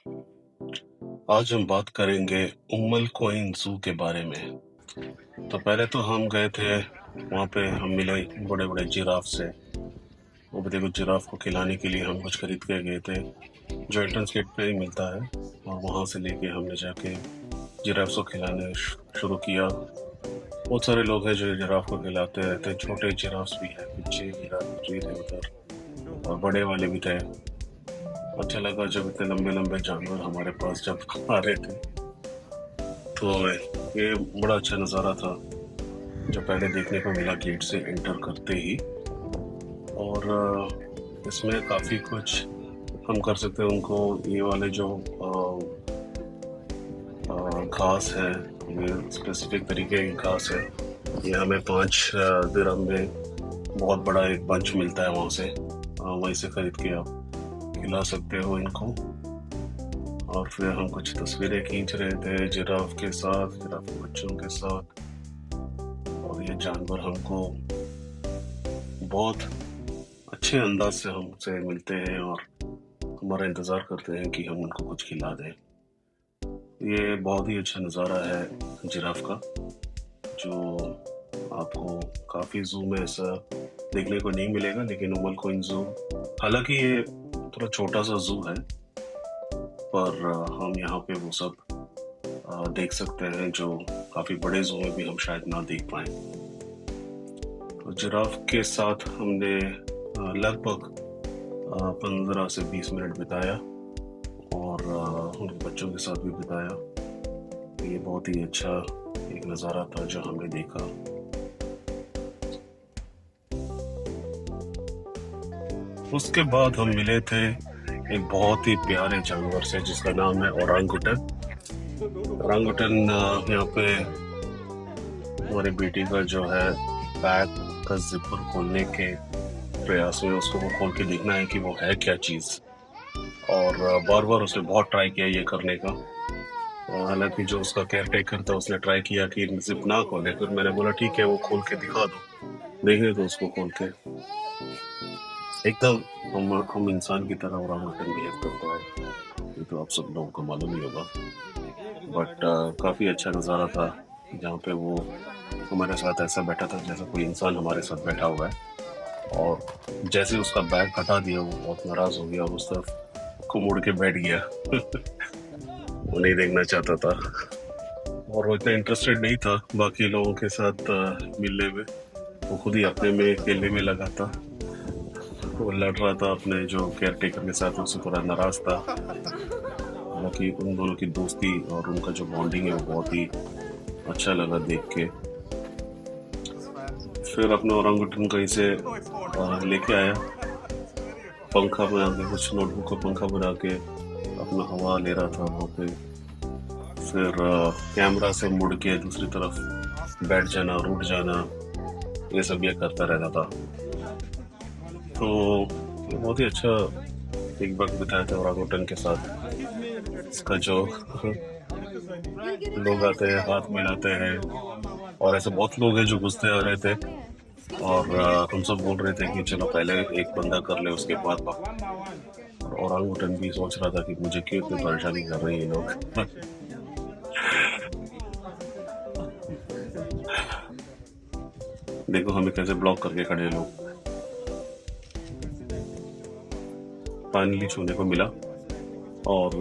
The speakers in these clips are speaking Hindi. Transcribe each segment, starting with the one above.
आज हम बात करेंगे उम्मल कोइन ज़ू के बारे में। तो पहले तो हम गए थे, वहाँ पे हम मिले बड़े-बड़े जिराफ से। वो भी देखो जिराफ को खिलाने के लिए हम कुछ खरीद के गए थे, जो एंट्रेंस गेट पे ही मिलता है और वहाँ से लेके हमने जाके जिराफ को खिलाने शुरू किया। बहुत सारे लोग हैं जो जिराफ को खिलाते रहते हैं, छोटे जिराफ्स भी हैं, पीछे जिराफ जी थे उधर और बड़े वाले भी थे। अच्छा लगा जब इतने लंबे-लंबे जानवर हमारे पास जब आ रहे थे। तो ये बड़ा अच्छा नज़ारा था जो पहले देखने को मिला गेट से एंटर करते ही। और इसमें काफ़ी कुछ हम कर सकते हैं। उनको ये वाले जो घास है, ये स्पेसिफिक तरीके की घास है, ये हमें 5 दिरहम में बहुत बड़ा एक बंच मिलता है वहाँ से। वहीं से खरीद के आप खिला सकते हो इनको। और फिर हम कुछ तस्वीरें खींच रहे थे जिराफ के साथ, जिराफ के बच्चों के साथ। और ये जानवर हमको बहुत अच्छे अंदाज से हमसे मिलते हैं और हमारा इंतज़ार करते हैं कि हम उनको कुछ खिला दें। ये बहुत ही अच्छा नज़ारा है जिराफ का, जो आपको काफ़ी ज़ू में ऐसा देखने को नहीं मिलेगा। लेकिन उमल कोइन ज़ू, हालांकि ये थोड़ा छोटा सा ज़ू है, पर हम यहाँ पे वो सब देख सकते हैं जो काफ़ी बड़े ज़ू में भी हम शायद ना देख पाएँ। तो जिराफ के साथ हमने लगभग 15 से 20 मिनट बिताया और उनके बच्चों के साथ भी बिताया। तो ये बहुत ही अच्छा एक नज़ारा था जो हमने देखा। उसके बाद हम मिले थे एक बहुत ही प्यारे जानवर से जिसका नाम है ओरांगुटन। ओरांगुटन यहाँ पे हमारी बेटी का जो है बैग का जिपर खोलने के प्रयास में उसको वो खोल के देखना है कि वो है क्या चीज़। और बार बार उसने बहुत ट्राई किया ये करने का। हालांकि जो उसका केयर टेकर था उसने ट्राई किया कि जिप ना खोले, फिर मैंने बोला ठीक है वो खोल के दिखा दो, देखने दो उसको खोल के। एकदम हम इंसान की तरह ओरांगुटन बिहेव करता है, ये तो आप सब लोगों को मालूम ही होगा। बट काफ़ी अच्छा नज़ारा था जहाँ पे वो हमारे साथ ऐसा बैठा था जैसा कोई इंसान हमारे साथ बैठा हुआ है। और जैसे उसका बैग हटा दिया वो बहुत नाराज़ हो गया और उस तरफ को मुड़ के बैठ गया। वो नहीं देखना चाहता था और वो इतना इंटरेस्टेड नहीं था बाकी लोगों के साथ मिलने में। वो खुद ही अपने में खेलने में लगा था। वो लड़ रहा था अपने जो केयर टेकर के साथ, उससे थोड़ा नाराज था। हालांकि उन दोनों की दोस्ती और उनका जो बॉन्डिंग है वो बहुत ही अच्छा लगा देख के। फिर अपने ओरांगुटन कहीं से लेके आया, पंखा बना के, कुछ नोटबुक का पंखा बना के अपना हवा ले रहा था वहाँ पे। फिर कैमरा से मुड़ के दूसरी तरफ बैठ जाना, रुक जाना, ये सब ये करता रहता था। तो बहुत ही अच्छा एक वक्त बिताया था ओरांगुटन के साथ। इसका जो लोग आते हैं हाथ मिलाते हैं और ऐसे बहुत लोग हैं जो गुस्से आ रहे थे और हम सब बोल रहे थे कि चलो पहले एक बंदा कर ले उसके बाद और ओरांगुटन भी सोच रहा था कि मुझे क्यों इतनी परेशानी कर रहे हैं ये लोग। देखो हमें कैसे ब्लॉक करके खड़े हैं लोग। फाइनली छूने को मिला और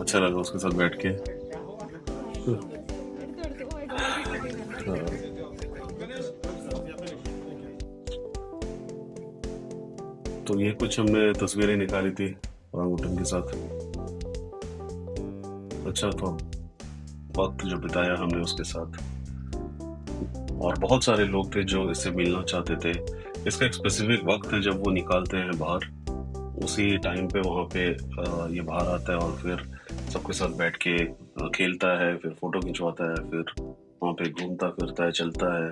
अच्छा लगा उसके साथ बैठ के। तो ये कुछ हमने तस्वीरें निकाली थी ओरांगुटन के साथ। अच्छा था वक्त जो बिताया हमने उसके साथ। और बहुत सारे लोग थे जो इससे मिलना चाहते थे। इसका एक स्पेसिफिक वक्त है जब वो निकालते हैं बाहर, उसी टाइम पे वहाँ पे ये बाहर आता है और फिर सबके साथ बैठ के खेलता है, फिर फोटो खिंचवाता है, फिर वहाँ पे घूमता फिरता है, चलता है।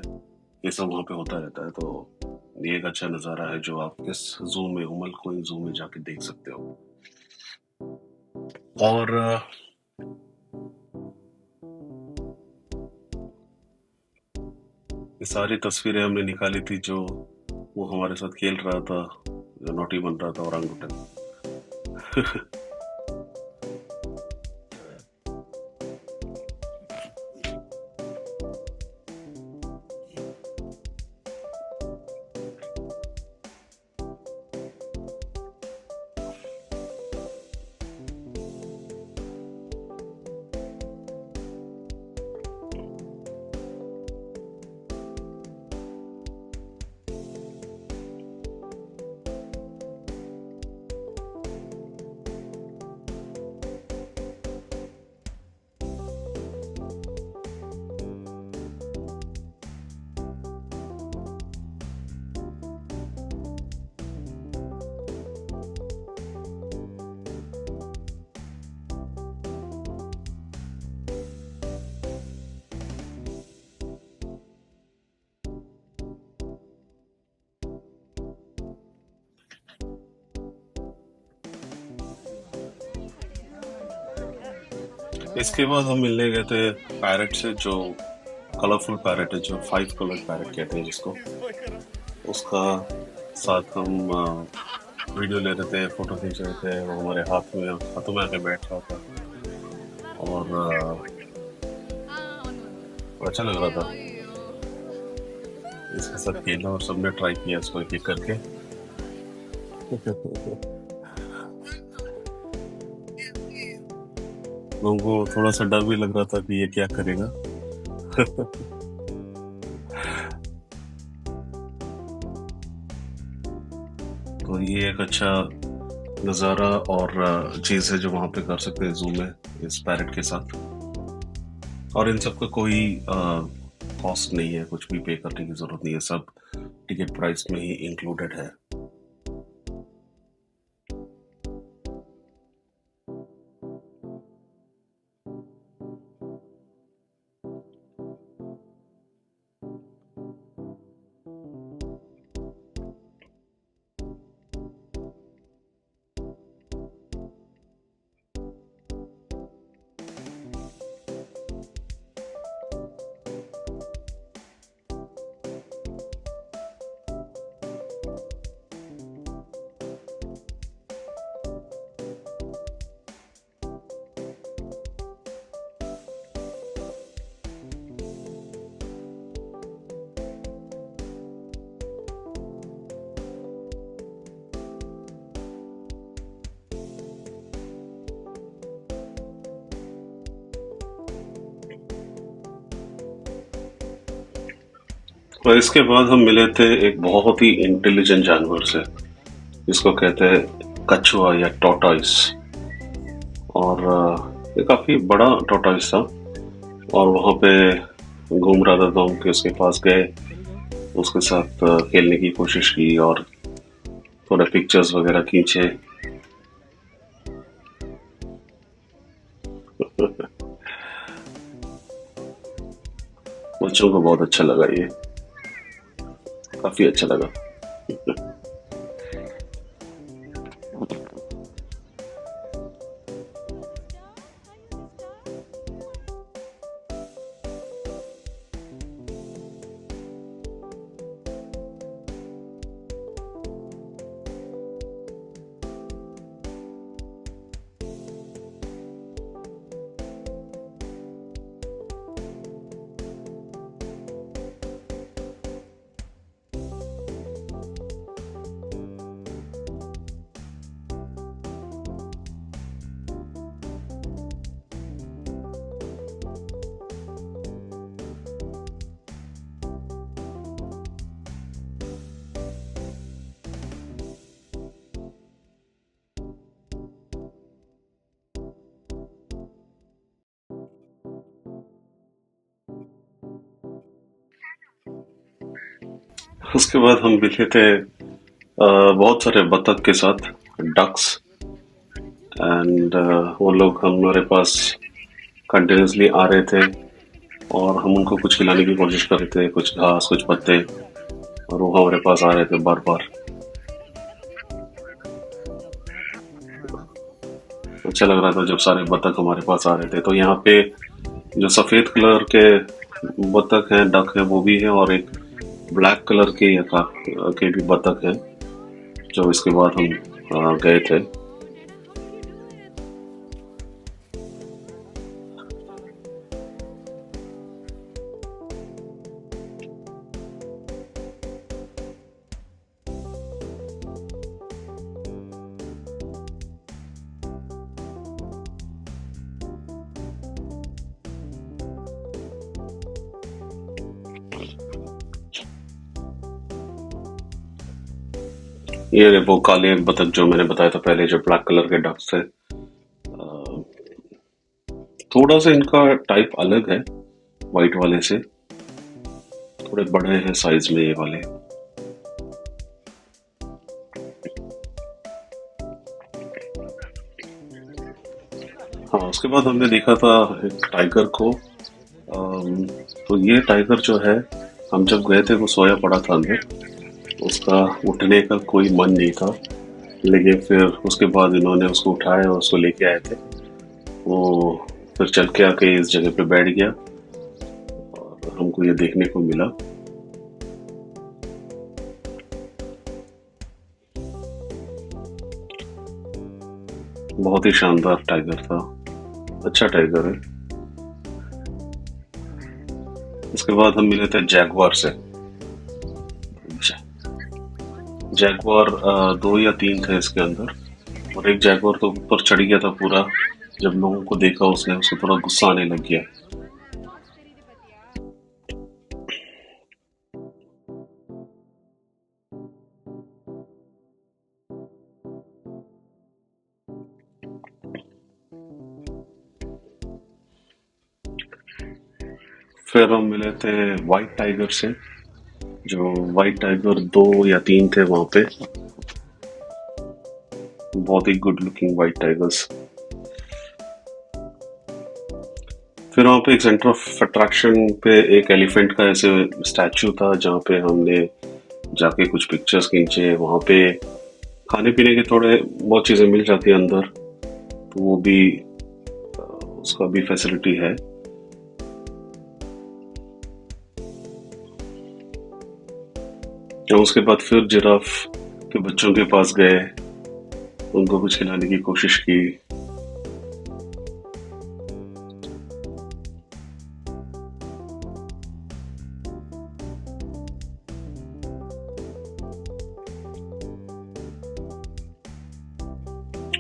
ये सब वहाँ पे होता रहता है। तो ये एक अच्छा नज़ारा है जो आप इस ज़ू में, उमल कोइन ज़ू में जाके देख सकते हो। और ये सारी तस्वीरें हमने निकाली थी जो वो हमारे साथ खेल रहा था, जो नोटी बन रहा था ओरांगुटन। इसके बाद हम मिलने गए थे पैरट से, जो कलरफुल पैरट है, जो 5 कलर पैरट कहते हैं जिसको, उसका साथ हम वीडियो ले रहे थे, फोटो खींच रहे थे। वो हमारे हाथों में आके बैठ रहा था और अच्छा लग रहा था इसके साथ खेलना, और सबने ट्राई किया इसको एक एक करके। लोगों को थोड़ा सा डर भी लग रहा था कि ये क्या करेगा। तो ये एक अच्छा नज़ारा और चीज़ है जो वहाँ पे कर सकते हैं ज़ू में इस पैरट के साथ। और इन सब का कोई कॉस्ट नहीं है, कुछ भी पे करने की ज़रूरत नहीं है, सब टिकट प्राइस में ही इंक्लूडेड है। और इसके बाद हम मिले थे एक बहुत ही इंटेलिजेंट जानवर से, जिसको कहते हैं कछुआ या टॉर्टॉइस। और ये काफी बड़ा टॉर्टॉइस था, और वहाँ पे घूम रहा था, तो हम के उसके पास गए, उसके साथ खेलने की कोशिश की और थोड़े पिक्चर्स वगैरह खींचे। बच्चों को बहुत अच्छा लगा, ये काफी अच्छा लगा। उसके बाद हम मिले थे बहुत सारे बतख के साथ, डक्स। एंड वो लोग हमारे पास कंटिन्यूसली आ रहे थे, और हम उनको कुछ खिलाने की कोशिश कर रहे थे, कुछ घास, कुछ पत्ते, और वो हमारे पास आ रहे थे बार बार। अच्छा लग रहा था जब सारे बतख हमारे पास आ रहे थे। तो यहाँ पे जो सफेद कलर के बतख हैं, डक है, वो भी है, और एक ब्लैक कलर के के भी बतख हैं, जो इसके बाद हम गए थे। ये वो काले बतख जो मैंने बताया था पहले, जो ब्लैक कलर के डक्स थे, थोड़ा सा इनका टाइप अलग है वाइट वाले से, थोड़े बड़े हैं साइज में ये वाले। हाँ, उसके बाद हमने देखा था एक टाइगर को। तो ये टाइगर जो है, हम जब गए थे वो सोया पड़ा था अंदर, उसका उठने का कोई मन नहीं था। लेकिन फिर उसके बाद इन्होंने उसको उठाया और उसको लेके आए थे। वो फिर चल के आके इस जगह पे बैठ गया और हमको ये देखने को मिला। बहुत ही शानदार टाइगर था, अच्छा टाइगर है। इसके बाद हम मिले थे जैगवार से। जैगवार दो या तीन थे इसके अंदर, और एक जैगवार तो ऊपर चढ़ गया था पूरा। जब लोगों को देखा उसने, उसको थोड़ा गुस्सा आने लग गया। फिर हम मिले थे व्हाइट टाइगर से। जो व्हाइट टाइगर दो या तीन थे वहां पे, बहुत ही गुड लुकिंग व्हाइट टाइगर्स। फिर वहां पे एक सेंटर ऑफ अट्रैक्शन पे एक एलिफेंट का ऐसे स्टैचू था, जहाँ पे हमने जाके कुछ पिक्चर्स खींचे। वहां पे खाने पीने के थोड़े बहुत चीजें मिल जाती है अंदर, तो वो भी उसका भी फैसिलिटी है। और उसके बाद फिर जिराफ के बच्चों के पास गए, उनको कुछ खिलाने की कोशिश की।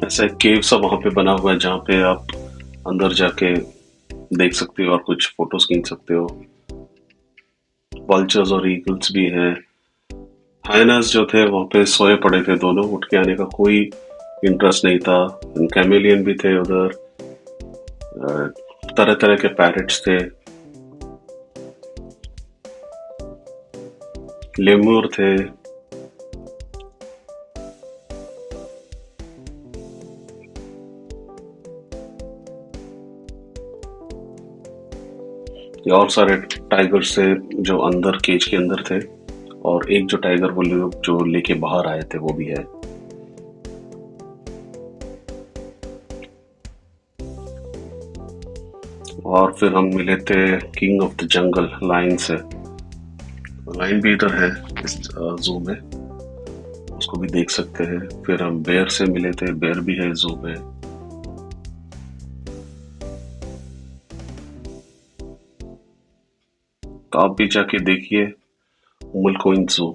ऐसा एक केव सा वहां पे बना हुआ है, जहाँ पे आप अंदर जाके देख सकते हो और कुछ फोटोज खींच सकते हो। वल्चर्स और ईगल्स भी हैं। हाइनास जो थे वहां पे सोए पड़े थे दोनों, उठ के आने का कोई इंटरेस्ट नहीं था। कैमेलियन भी थे उधर, तरह तरह के पैरेट्स थे, लेमूर थे। ये और सारे टाइगर्स थे जो अंदर केज के अंदर थे, और एक जो टाइगर वो लोग जो लेके बाहर आए थे वो भी है। और फिर हम मिले थे king of the jungle lion से। लायन भी इधर है इस जू में, उसको भी देख सकते हैं। फिर हम बेयर से मिले थे, बेयर भी है जू में। तो आप भी जाके देखिए मुल्कोइन जू।